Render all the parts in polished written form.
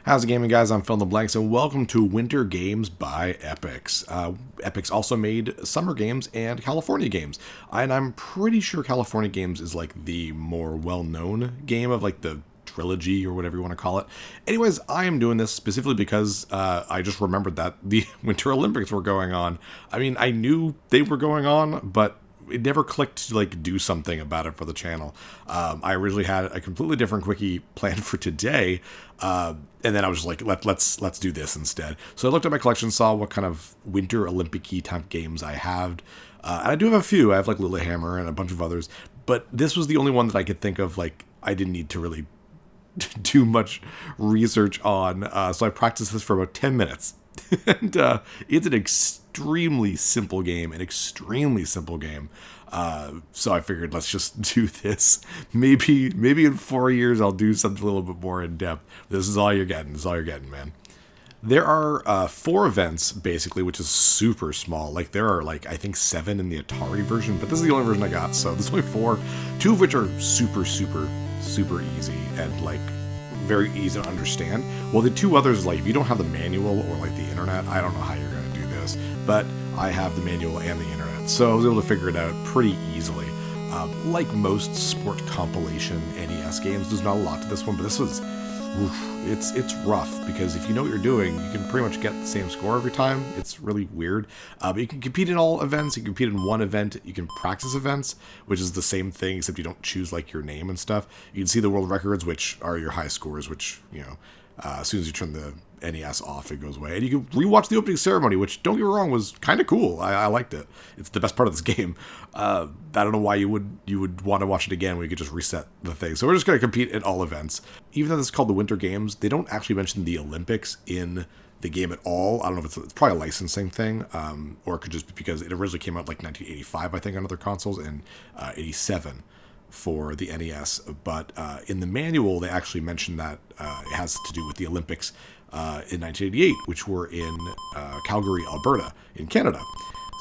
How's it gaming, guys? I'm Phil in the Blanks, and welcome to Winter Games by Epyx. Epyx also made summer games and California games, and I'm pretty sure California games is like the more well-known game of like the trilogy or whatever you want to call it. Anyways, I am doing this specifically because I just remembered that the Winter Olympics were going on. I mean, I knew they were going on, but it never clicked to like do something about it for the channel. I originally had a completely different quickie planned for today, and then I was just like, let's do this instead. So I looked at my collection, saw what kind of Winter Olympic-y type games I had. And I do have a few. I have like Lilyhammer and a bunch of others, but this was the only one that I could think of. Like, I didn't need to really do much research on. So I practiced this for about 10 minutes. And it's an extremely simple game, so I figured let's just do this. Maybe in 4 years I'll do something a little bit more in depth. This is all you're getting. Man. There are 4 events basically, which is super small. Like, there are like, I think 7 in the Atari version, but this is the only version I got. So there's only 4, 2 of which are super easy and like very easy to understand. Well, the 2 others, like, if you don't have the manual or like the internet, I don't know how you're gonna do this, but I have the manual and the internet, so I was able to figure it out pretty easily. Like most sport compilation NES games, there's not a lot to this one, but this was, it's rough, because if you know what you're doing, you can pretty much get the same score every time. It's really weird. But you can compete in all events. You can compete in one event. You can practice events, which is the same thing, except you don't choose like your name and stuff. You can see the world records, which are your high scores, which, you know, as soon as you turn the NES off, it goes away. And you can rewatch the opening ceremony, which, don't get me wrong, was kind of cool. I liked it. It's the best part of this game. I don't know why you would want to watch it again when you could just reset the thing. So we're just going to compete at all events. Even though this is called the Winter Games, they don't actually mention the Olympics in the game at all. I don't know if it's probably a licensing thing, or it could just be because it originally came out like 1985, I think, on other consoles, and 87 for the NES. But in the manual, they actually mentioned that it has to do with the Olympics in 1988, which were in Calgary, Alberta, in Canada.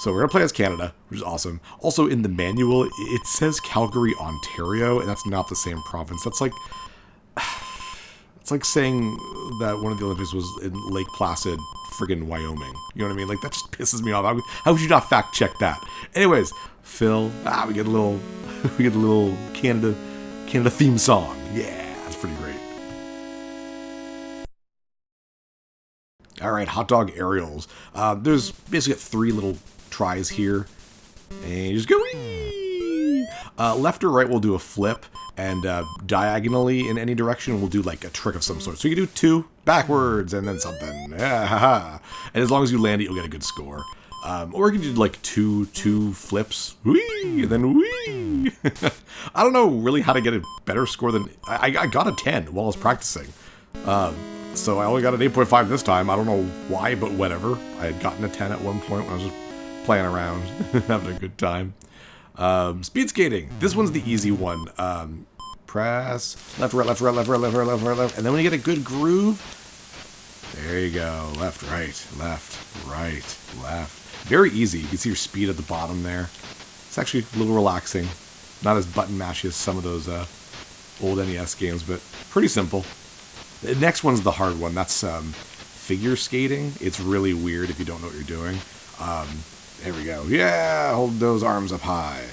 So we're going to play as Canada, which is awesome. Also, in the manual, it says Calgary, Ontario, and that's not the same province. That's like, it's like saying that one of the Olympics was in Lake Placid, friggin' Wyoming. You know what I mean? Like, that just pisses me off. How would you not fact check that? Anyways, Phil, we get a little Canada theme song. Yeah, that's pretty great. All right, hot dog aerials. There's basically 3 little tries here, and you just go wee. Left or right will do a flip, and diagonally in any direction will do like a trick of some sort. So you can do 2 backwards and then something. And as long as you land it, you'll get a good score. Or you can do like two flips, wee, and then wee. I don't know really how to get a better score than I got a 10 while I was practicing. So I only got an 8.5 this time. I don't know why, but whatever. I had gotten a 10 at one point when I was just playing around, having a good time. Speed skating. This one's the easy one. Press left, right, left, right, left, right, left, right, left, right, left. And then when you get a good groove, there you go. Left, right, left, right, left. Very easy. You can see your speed at the bottom there. It's actually a little relaxing. Not as button mashy as some of those old NES games, but pretty simple. The next one's the hard one. That's figure skating. It's really weird if you don't know what you're doing. There we go. Yeah, hold those arms up high.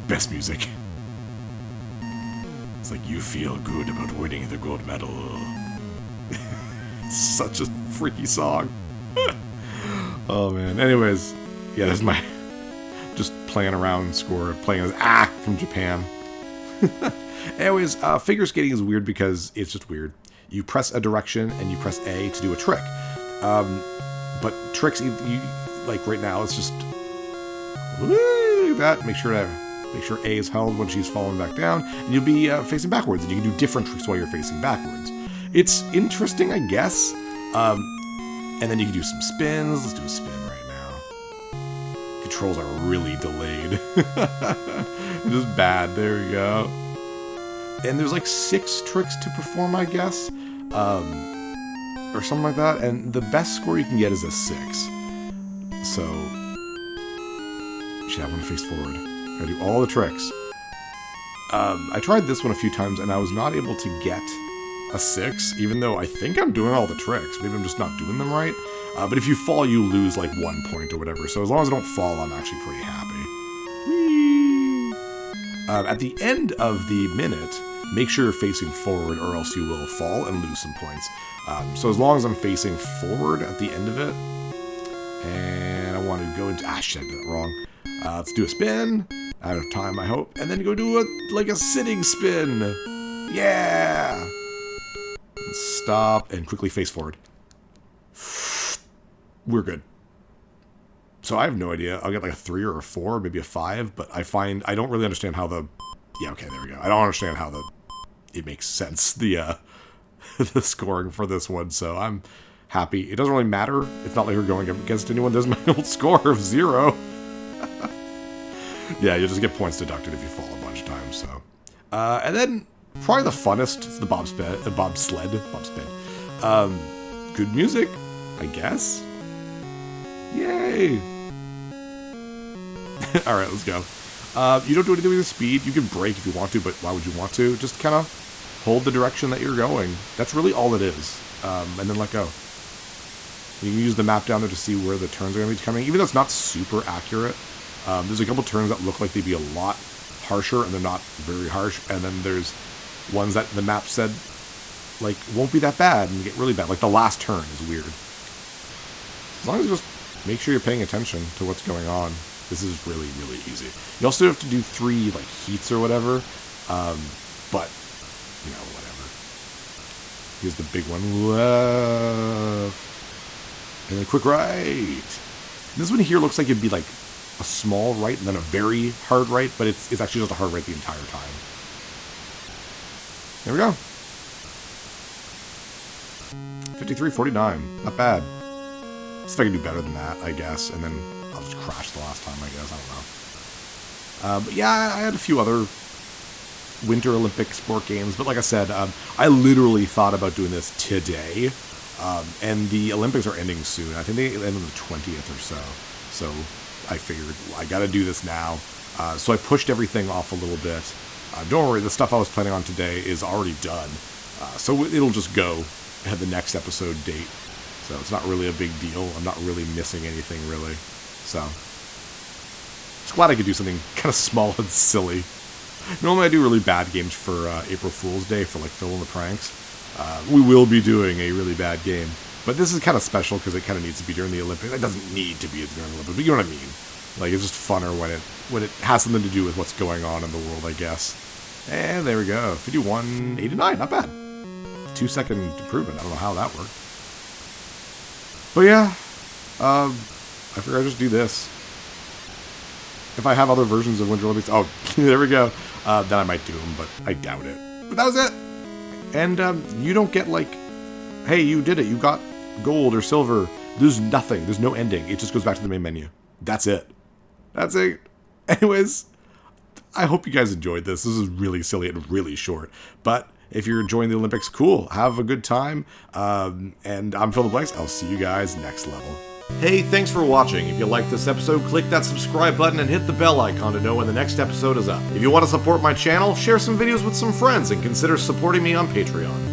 Best music. It's like, you feel good about winning the gold medal. Such a freaky song. Oh, man. Anyways, yeah, that's my just playing around score. Playing as from Japan. Anyways, figure skating is weird because it's just weird. You press a direction and you press A to do a trick. But tricks, you like right now, it's just that. Make sure A is held when she's falling back down, and you'll be facing backwards, and you can do different tricks while you're facing backwards. It's interesting, I guess. And then you can do some spins. Let's do a spin right now. Controls are really delayed. Just bad. There we go. And there's like 6 tricks to perform, I guess, or something like that. And the best score you can get is a 6. So, shit, I want to face forward. Gotta do all the tricks. I tried this one a few times, and I was not able to get a 6, even though I think I'm doing all the tricks. Maybe I'm just not doing them right. But if you fall, you lose like 1 point or whatever. So as long as I don't fall, I'm actually pretty happy. Whee! At the end of the minute, make sure you're facing forward or else you will fall and lose some points. So as long as I'm facing forward at the end of it, and I want to go into, shit, I did that wrong. Let's do a spin, out of time I hope, and then go do a sitting spin. Yeah! Stop and quickly face forward. We're good. So I have no idea. I'll get like a 3 or a 4, maybe a 5, but I don't really understand how yeah, okay, there we go. I don't understand how it makes sense, the scoring for this one, so I'm happy. It doesn't really matter. It's not like we're going up against anyone. There's my old score of 0. Yeah, you'll just get points deducted if you fall a bunch of times, so. And then, probably the funnest is the bobsled. Good music, I guess. Yay! Alright, let's go. You don't do anything with the speed. You can brake if you want to, but why would you want to? Just kind of hold the direction that you're going. That's really all it is. And then let go. You can use the map down there to see where the turns are going to be coming. Even though it's not super accurate, there's a couple turns that look like they'd be a lot harsher, and they're not very harsh. And then there's ones that the map said, like, won't be that bad, and get really bad. Like, the last turn is weird. As long as you just make sure you're paying attention to what's going on, this is really, really easy. You also have to do 3, like, heats or whatever, but, you know, whatever. Here's the big one. Left. And then quick right. This one here looks like it'd be, like, a small right and then a very hard right, but it's actually just a hard right the entire time. There we go. 53-49. Not bad. See if I can do better than that, I guess. And then I'll just crash the last time, I guess. I don't know. But yeah, I had a few other Winter Olympic sport games. But like I said, I literally thought about doing this today. And the Olympics are ending soon. I think they end on the 20th or so. So I figured I got to do this now. So I pushed everything off a little bit. Don't worry, the stuff I was planning on today is already done. So it'll just go at the next episode date. So it's not really a big deal. I'm not really missing anything, really. So just glad I could do something kind of small and silly. Normally I do really bad games for April Fool's Day for like Phil and the Pranks. We will be doing a really bad game. But this is kind of special because it kind of needs to be during the Olympics. It doesn't need to be during the Olympics, but you know what I mean. Like, it's just funner when it has something to do with what's going on in the world, I guess. And there we go. 51-89, not bad. 2-second improvement. I don't know how that worked. But yeah, I figure I'll just do this. If I have other versions of Winter Olympics, oh, there we go. Then I might do them, but I doubt it. But that was it. And you don't get like, hey, you did it. You got gold or silver. There's nothing. There's no ending. It just goes back to the main menu. That's it. That's it. Anyways, I hope you guys enjoyed this. This is really silly and really short. But if you're enjoying the Olympics, cool. Have a good time. And I'm Phil the Blanks. I'll see you guys next level. Hey, thanks for watching. If you liked this episode, click that subscribe button and hit the bell icon to know when the next episode is up. If you want to support my channel, share some videos with some friends and consider supporting me on Patreon.